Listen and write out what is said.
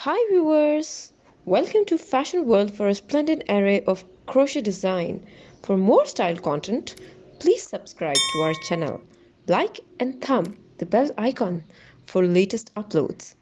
Hi viewers! Welcome to Fashion World for a splendid array of crochet design. For more style content, please subscribe to our channel. Like and thumb the bell icon for latest uploads.